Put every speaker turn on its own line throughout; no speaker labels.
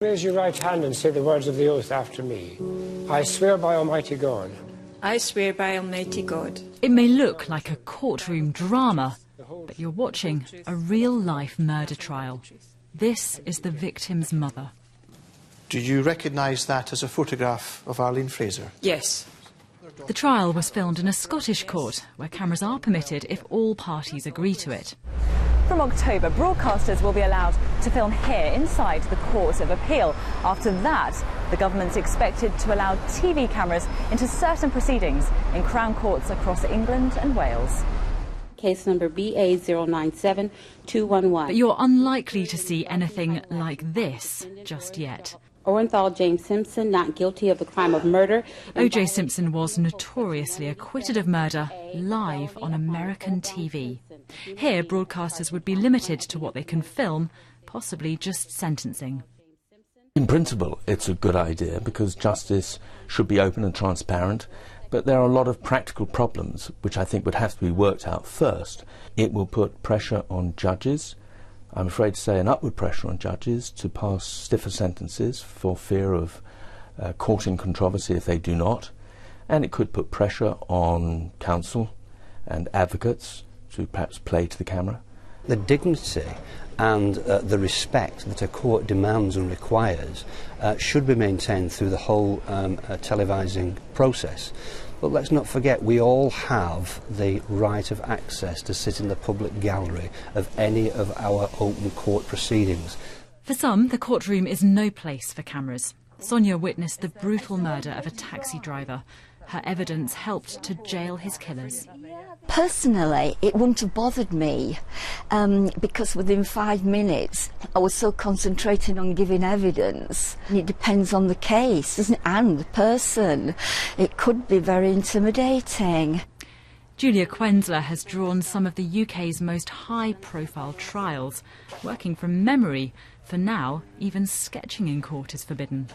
Raise your right hand and say the words of the oath after me. I swear by Almighty God.
I swear by Almighty God.
It may look like a courtroom drama, but you're watching a real-life murder trial. This is the victim's mother.
Do you recognise that as a photograph of Arlene Fraser?
Yes.
The trial was filmed in a Scottish court, where cameras are permitted if all parties agree to it.
From October, broadcasters will be allowed to film here inside the Court of Appeal. After that, the government's expected to allow TV cameras into certain proceedings in Crown Courts across England and Wales.
Case number BA097211.
But you're unlikely to see anything like this just yet.
Orenthal James Simpson, not guilty of the crime of murder.
O.J. Simpson was notoriously acquitted of murder live on American TV. Here, broadcasters would be limited to what they can film, possibly just sentencing.
In principle, it's a good idea because justice should be open and transparent, but there are a lot of practical problems which I think would have to be worked out first. It will put pressure on judges, I'm afraid to say an upward pressure on judges to pass stiffer sentences for fear of courting controversy if they do not, and it could put pressure on counsel and advocates to perhaps play to the camera.
The dignity and the respect that a court demands and requires should be maintained through the whole televising process. But let's not forget, we all have the right of access to sit in the public gallery of any of our open court proceedings.
For some, the courtroom is no place for cameras. Sonia witnessed the brutal murder of a taxi driver. Her evidence helped to jail his killers.
Personally, it wouldn't have bothered me because within 5 minutes I was so concentrated on giving evidence. It depends on the case, doesn't it? And the person. It could be very intimidating.
Julia Quensler has drawn some of the UK's most high-profile trials. Working from memory, for now, even sketching in court is forbidden.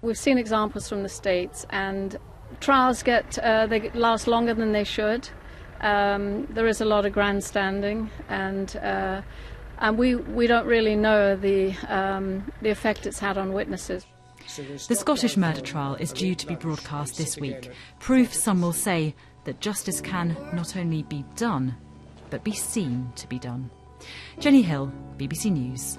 We've seen examples from the States, and trials they last longer than they should. There is a lot of grandstanding, and we don't really know the effect it's had on witnesses.
The Scottish murder trial is due to be broadcast this week. Proof, some will say, that justice can not only be done, but be seen to be done. Jenny Hill, BBC News.